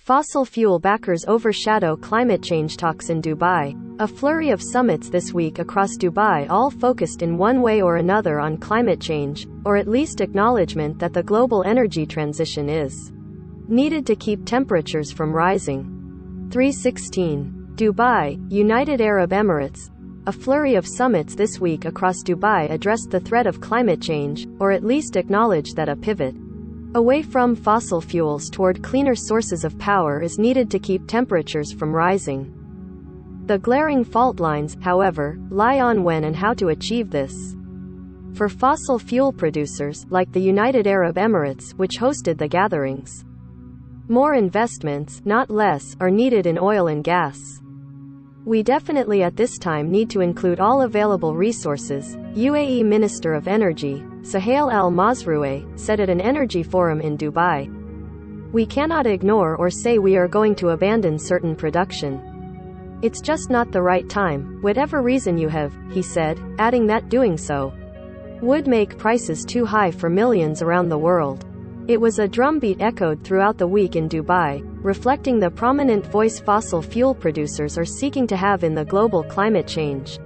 Fossil fuel backers overshadow climate change talks in Dubai. A flurry of summits this week across Dubai, all focused in one way or another on climate change, or at least acknowledgement that the global energy transition is needed to keep temperatures from rising. 316. Dubai, United Arab Emirates. A flurry of summits this week across Dubai addressed the threat of climate change, or at least acknowledged that a pivot away from fossil fuels toward cleaner sources of power is needed to keep temperatures from rising. The glaring fault lines, however, lie on when and how to achieve this. For fossil fuel producers, like the United Arab Emirates, which hosted the gatherings, more investments, not less, are needed in oil and gas. We definitely at this time need to include all available resources, UAE Minister of Energy, Suhail Al-Mazrouei, said at an energy forum in Dubai. We cannot ignore or say we are going to abandon certain production. It's just not the right time, whatever reason you have, he said, adding that doing so would make prices too high for millions around the world. It was a drumbeat echoed throughout the week in Dubai, reflecting the prominent voice fossil fuel producers are seeking to have in the global climate change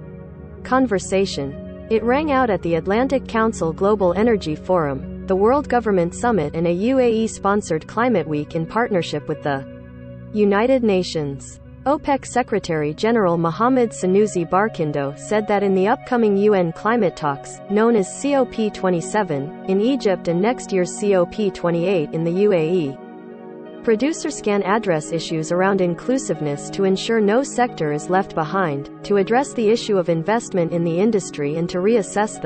conversation. It rang out at the Atlantic Council Global Energy Forum, the World Government Summit, and a UAE-sponsored Climate Week in partnership with the United Nations. OPEC Secretary-General Mohammed Sanusi Barkindo said that in the upcoming UN climate talks, known as COP27, in Egypt and next year's COP28 in the UAE, producers can address issues around inclusiveness to ensure no sector is left behind, to address the issue of investment in the industry and to reassess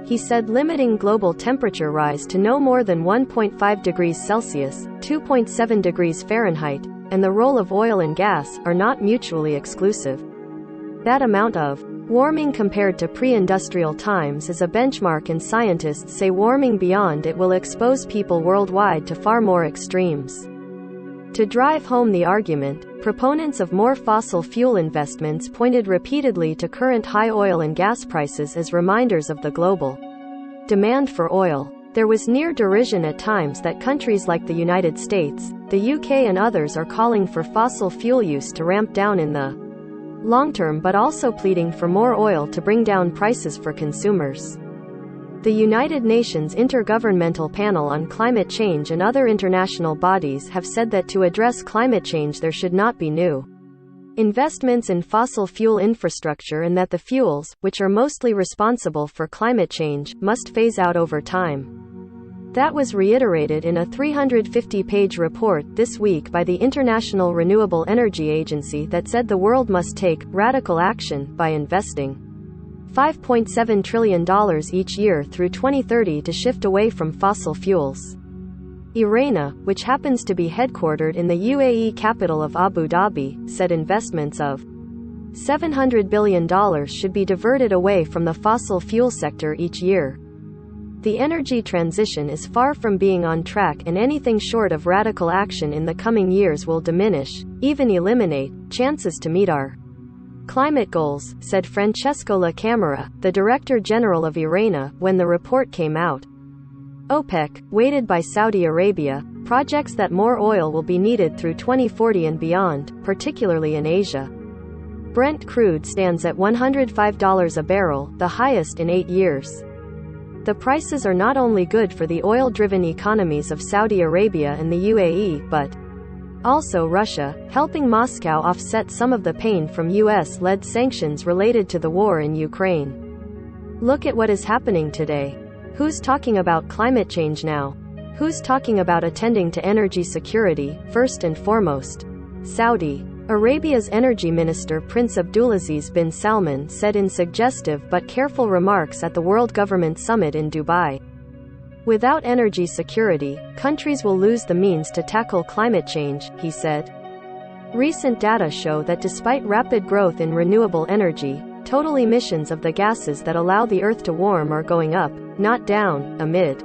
he said limiting global temperature rise to no more than 1.5 degrees Celsius, 2.7 degrees Fahrenheit, and the role of oil and gas, are not mutually exclusive. That amount of warming compared to pre-industrial times is a benchmark, and scientists say warming beyond it will expose people worldwide to far more extremes. To drive home the argument, proponents of more fossil fuel investments pointed repeatedly to current high oil and gas prices as reminders of the global demand for oil. There was near derision at times that countries like the United States, the UK and others are calling for fossil fuel use to ramp down in the long term, but also pleading for more oil to bring down prices for consumers. The United Nations Intergovernmental Panel on Climate Change and other international bodies have said that to address climate change there should not be new investments in fossil fuel infrastructure, and that the fuels, which are mostly responsible for climate change, must phase out over time. That was reiterated in a 350-page report this week by the International Renewable Energy Agency that said the world must take radical action by investing $5.7 trillion each year through 2030 to shift away from fossil fuels. IRENA, which happens to be headquartered in the UAE capital of Abu Dhabi, said investments of $700 billion should be diverted away from the fossil fuel sector each year. The energy transition is far from being on track, and anything short of radical action in the coming years will diminish, even eliminate, chances to meet our climate goals, said Francesco La Camera, the Director General of IRENA, when the report came out. OPEC, weighted by Saudi Arabia, projects that more oil will be needed through 2040 and beyond, particularly in Asia. Brent crude stands at $105 a barrel, the highest in 8 years. The prices are not only good for the oil-driven economies of Saudi Arabia and the UAE, but also Russia, helping Moscow offset some of the pain from US-led sanctions related to the war in Ukraine. Look at what is happening today. Who's talking about climate change now? Who's talking about attending to energy security, first and foremost? Saudi Arabia's energy minister Prince Abdulaziz bin Salman said in suggestive but careful remarks at the World Government Summit in Dubai. Without energy security, countries will lose the means to tackle climate change, he said. Recent data show that despite rapid growth in renewable energy, total emissions of the gases that allow the Earth to warm are going up, not down, amid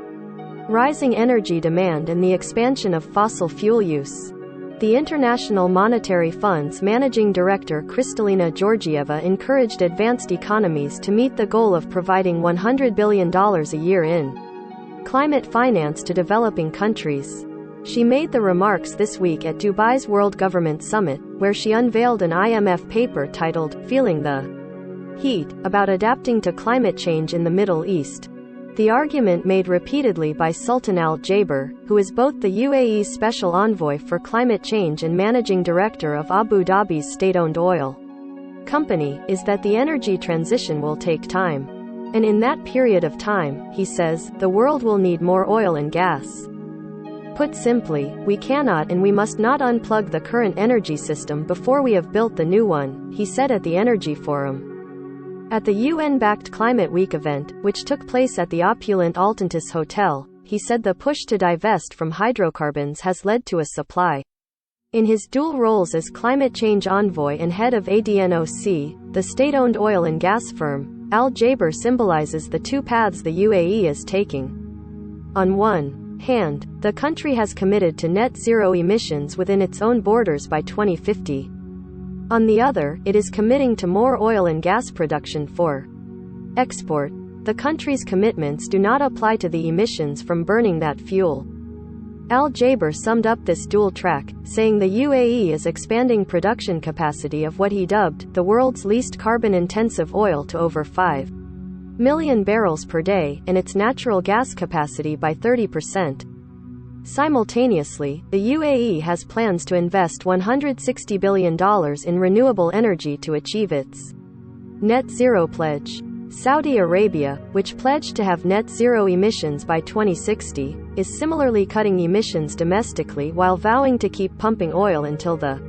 rising energy demand and the expansion of fossil fuel use. The International Monetary Fund's managing director Kristalina Georgieva encouraged advanced economies to meet the goal of providing $100 billion a year in climate finance to developing countries. She made the remarks this week at Dubai's World Government Summit, where she unveiled an IMF paper titled, Feeling the Heat, about adapting to climate change in the Middle East. The argument made repeatedly by Sultan Al Jaber, who is both the UAE's special envoy for climate change and managing director of Abu Dhabi's state-owned oil company, is that the energy transition will take time. And in that period of time, he says, the world will need more oil and gas. Put simply, we cannot and we must not unplug the current energy system before we have built the new one, he said at the Energy Forum. At the UN-backed Climate Week event, which took place at the opulent Altentis Hotel, he said the push to divest from hydrocarbons has led to a supply. In his dual roles as climate change envoy and head of ADNOC, the state-owned oil and gas firm, Al Jaber symbolizes the two paths the UAE is taking. On one hand, the country has committed to net zero emissions within its own borders by 2050. On the other, it is committing to more oil and gas production for export. The country's commitments do not apply to the emissions from burning that fuel. Al Jaber summed up this dual track, saying the UAE is expanding production capacity of what he dubbed the world's least carbon-intensive oil to over 5 million barrels per day, and its natural gas capacity by 30%. Simultaneously, the UAE has plans to invest $160 billion in renewable energy to achieve its net zero pledge. Saudi Arabia, which pledged to have net zero emissions by 2060, is similarly cutting emissions domestically while vowing to keep pumping oil until the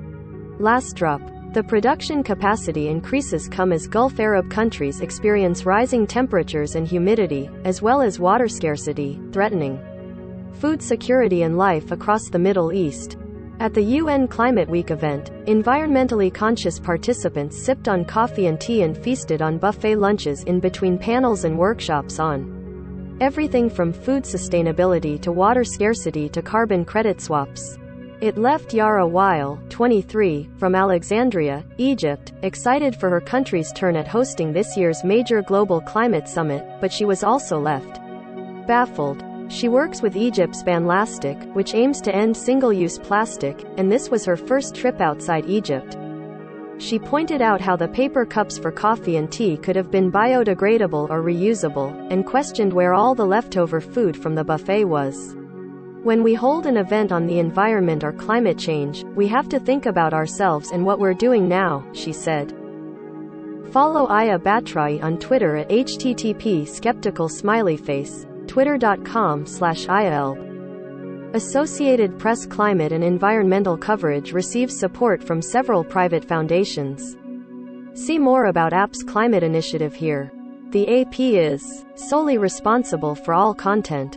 last drop. The production capacity increases come as Gulf Arab countries experience rising temperatures and humidity, as well as water scarcity, threatening food security and life across the Middle East. At the UN Climate Week event, environmentally conscious participants sipped on coffee and tea and feasted on buffet lunches in between panels and workshops on everything from food sustainability to water scarcity to carbon credit swaps. It left Yara Weil, 23, from Alexandria, Egypt, excited for her country's turn at hosting this year's major global climate summit, but she was also left baffled. She works with Egypt's Banlastic, which aims to end single-use plastic, and this was her first trip outside Egypt. She pointed out how the paper cups for coffee and tea could have been biodegradable or reusable, and questioned where all the leftover food from the buffet was. When we hold an event on the environment or climate change, we have to think about ourselves and what we're doing now, she said. Follow Aya Batrai on Twitter at http://skeptical_smileyface. Twitter.com/IALB. Associated Press climate and environmental coverage receives support from several private foundations. See more about AP's climate initiative here. The AP is solely responsible for all content.